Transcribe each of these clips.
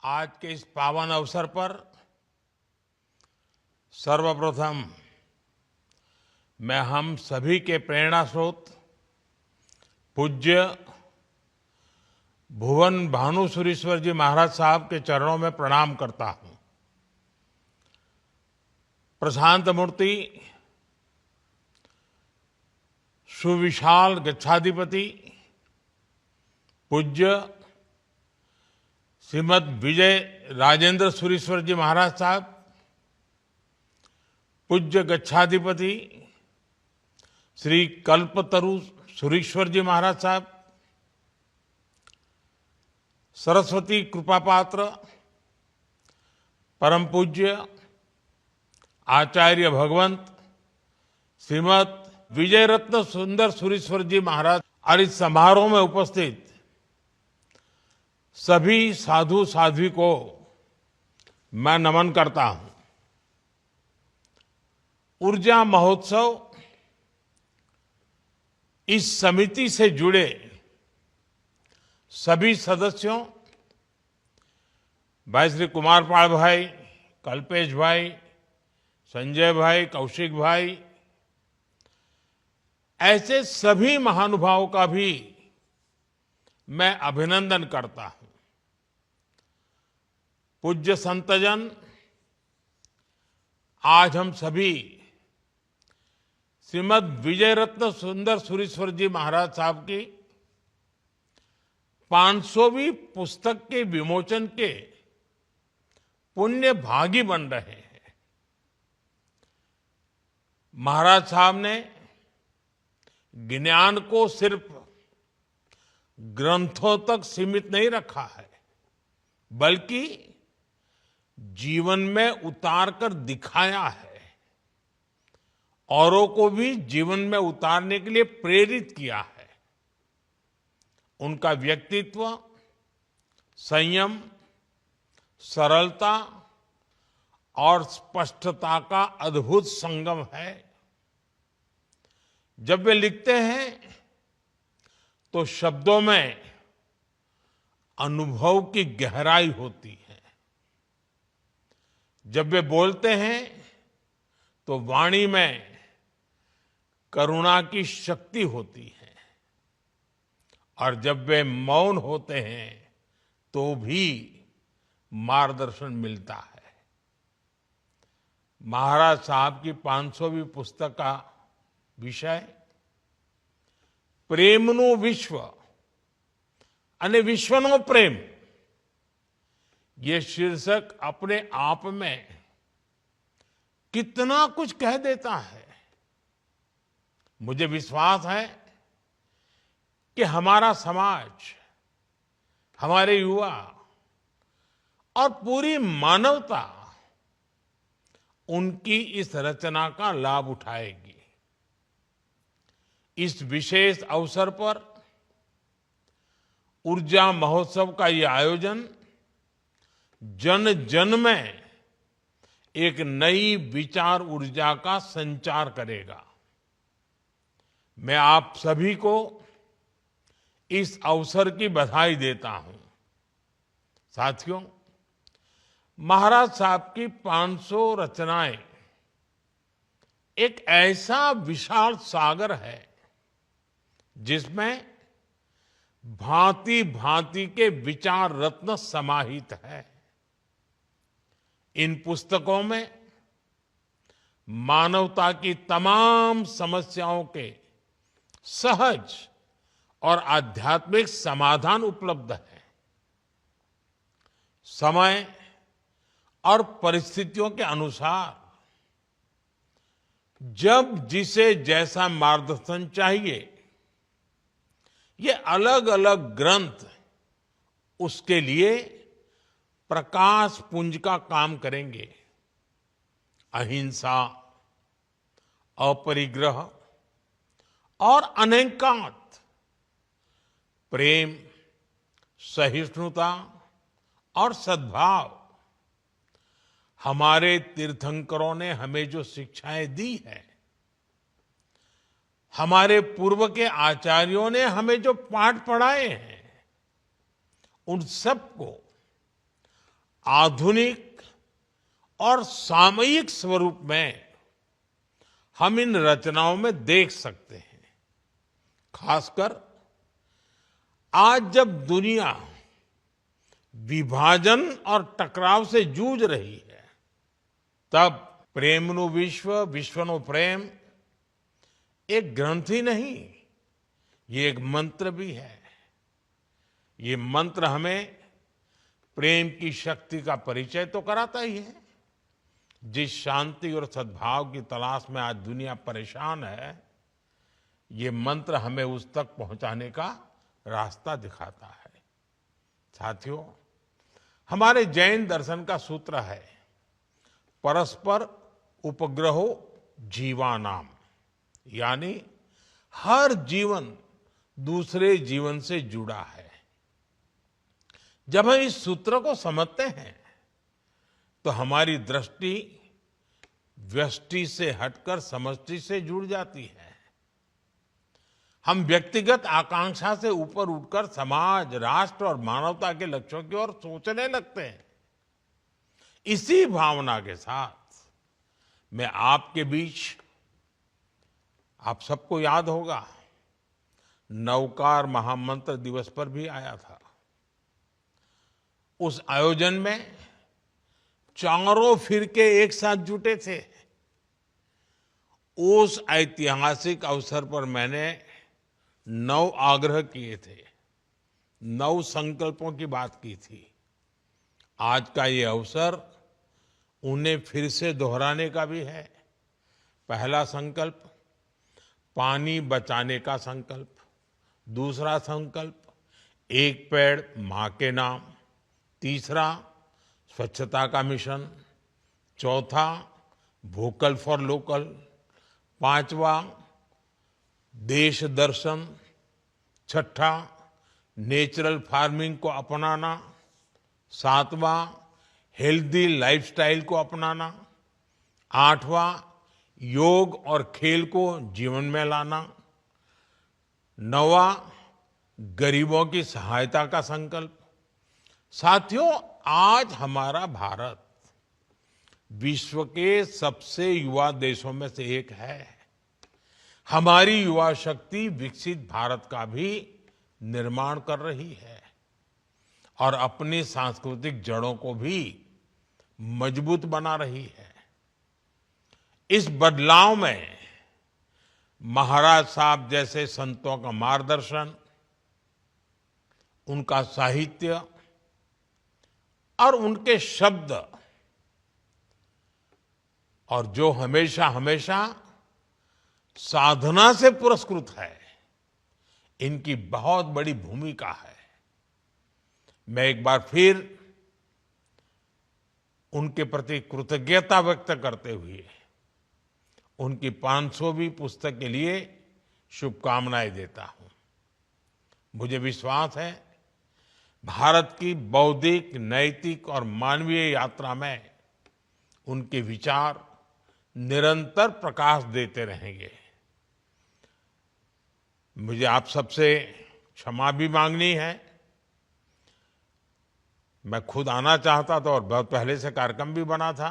आज के इस पावन अवसर पर सर्वप्रथम मैं हम सभी के प्रेरणा स्रोत पूज्य भुवन भानुसुरीश्वर जी महाराज साहब के चरणों में प्रणाम करता हूं। प्रशांत मूर्ति सुविशाल गच्छाधिपति पूज्य श्रीमद विजय राजेंद्र सुरीश्वर जी महाराज साहब, पूज्य गच्छाधिपति श्री कल्पतरु सुरीश्वर जी महाराज साहब, सरस्वती कृपापात्र परम पूज्य आचार्य भगवंत श्रीमद विजय रत्न सुंदर सुरीश्वर जी महाराज और इस समारोह में उपस्थित सभी साधु साध्वी को मैं नमन करता हूं। ऊर्जा महोत्सव इस समिति से जुड़े सभी सदस्यों भाई श्री कुमार पाल भाई, कल्पेश भाई, संजय भाई, कौशिक भाई, ऐसे सभी महानुभावों का भी मैं अभिनंदन करता हूं। पूज्य संतजन, आज हम सभी श्रीमद विजय रत्न सुंदर सुरीश्वर जी महाराज साहब की 500वीं पुस्तक के विमोचन के पुण्य भागी बन रहे हैं। महाराज साहब ने ज्ञान को सिर्फ ग्रंथों तक सीमित नहीं रखा है, बल्कि जीवन में उतार कर दिखाया है, औरों को भी जीवन में उतारने के लिए प्रेरित किया है। उनका व्यक्तित्व संयम, सरलता और स्पष्टता का अद्भुत संगम है। जब वे लिखते हैं तो शब्दों में अनुभव की गहराई होती है। जब वे बोलते हैं तो वाणी में करुणा की शक्ति होती है, और जब वे मौन होते हैं तो भी मार्गदर्शन मिलता है। महाराज साहब की 500वीं पुस्तक का विषय प्रेमनु विश्व अने विश्वनो प्रेम, ये शीर्षक अपने आप में कितना कुछ कह देता है। मुझे विश्वास है कि हमारा समाज, हमारे युवा और पूरी मानवता उनकी इस रचना का लाभ उठाएगी। इस विशेष अवसर पर ऊर्जा महोत्सव का ये आयोजन जन जन में एक नई विचार ऊर्जा का संचार करेगा। मैं आप सभी को इस अवसर की बधाई देता हूं। साथियों, महाराज साहब की 500 रचनाएं एक ऐसा विशाल सागर है जिसमें भांति भांति के विचार रत्न समाहित है। इन पुस्तकों में मानवता की तमाम समस्याओं के सहज और आध्यात्मिक समाधान उपलब्ध है। समय और परिस्थितियों के अनुसार जब जिसे जैसा मार्गदर्शन चाहिए, ये अलग अलग ग्रंथ उसके लिए प्रकाश पुंज का काम करेंगे। अहिंसा, अपरिग्रह और अनहंकार, प्रेम, सहिष्णुता और सद्भाव, हमारे तीर्थंकरों ने हमें जो शिक्षाएं दी है, हमारे पूर्व के आचार्यों ने हमें जो पाठ पढ़ाए हैं, उन सबको आधुनिक और सामयिक स्वरूप में हम इन रचनाओं में देख सकते हैं। खासकर आज जब दुनिया विभाजन और टकराव से जूझ रही है, तब प्रेमनु विश्व विश्वनु प्रेम एक ग्रंथ ही नहीं, ये एक मंत्र भी है। ये मंत्र हमें प्रेम की शक्ति का परिचय तो कराता ही है। जिस शांति और सद्भाव की तलाश में आज दुनिया परेशान है, ये मंत्र हमें उस तक पहुंचाने का रास्ता दिखाता है। साथियों, हमारे जैन दर्शन का सूत्र है परस्पर उपग्रहो जीवानाम, यानी हर जीवन दूसरे जीवन से जुड़ा है। जब हम इस सूत्र को समझते हैं तो हमारी दृष्टि व्यष्टि से हटकर समष्टि से जुड़ जाती है। हम व्यक्तिगत आकांक्षा से ऊपर उठकर समाज, राष्ट्र और मानवता के लक्ष्यों की ओर सोचने लगते हैं। इसी भावना के साथ मैं आपके बीच, आप सबको याद होगा, नवकार महामंत्र दिवस पर भी आया था। उस आयोजन में चारों फिरके एक साथ जुटे थे। उस ऐतिहासिक अवसर पर मैंने 9 आग्रह किए थे, 9 संकल्पों की बात की थी। आज का ये अवसर उन्हें फिर से दोहराने का भी है। पहला संकल्प, पानी बचाने का संकल्प। दूसरा संकल्प, एक पेड़ मां के नाम। तीसरा, स्वच्छता का मिशन। चौथा, वोकल फॉर लोकल। पांचवा, देश दर्शन। छठा, नेचुरल फार्मिंग को अपनाना। सातवां, हेल्दी लाइफस्टाइल को अपनाना। आठवां, योग और खेल को जीवन में लाना। नौवां, गरीबों की सहायता का संकल्प। साथियों, आज हमारा भारत विश्व के सबसे युवा देशों में से एक है। हमारी युवा शक्ति विकसित भारत का भी निर्माण कर रही है और अपनी सांस्कृतिक जड़ों को भी मजबूत बना रही है। इस बदलाव में महाराज साहब जैसे संतों का मार्गदर्शन, उनका साहित्य और उनके शब्द, और जो हमेशा हमेशा साधना से पुरस्कृत है, इनकी बहुत बड़ी भूमिका है। मैं एक बार फिर उनके प्रति कृतज्ञता व्यक्त करते हुए उनकी 500वीं पुस्तक के लिए शुभकामनाएं देता हूं। मुझे विश्वास है भारत की बौद्धिक, नैतिक और मानवीय यात्रा में उनके विचार निरंतर प्रकाश देते रहेंगे। मुझे आप सबसे क्षमा भी मांगनी है। मैं खुद आना चाहता था और बहुत पहले से कार्यक्रम भी बना था,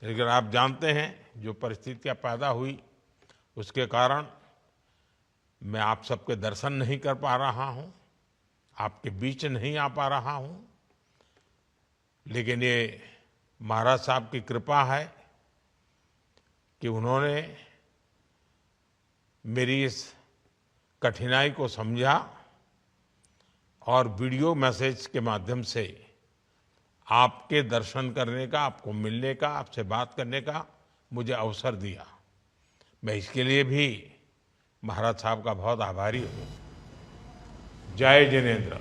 लेकिन आप जानते हैं जो परिस्थितियां पैदा हुई उसके कारण मैं आप सबके दर्शन नहीं कर पा रहा हूं, आपके बीच नहीं आ पा रहा हूं। लेकिन ये महाराज साहब की कृपा है कि उन्होंने मेरी इस कठिनाई को समझा और वीडियो मैसेज के माध्यम से आपके दर्शन करने का, आपको मिलने का, आपसे बात करने का मुझे अवसर दिया। मैं इसके लिए भी महाराज साहब का बहुत आभारी हूँ। जय जिनेन्द्र।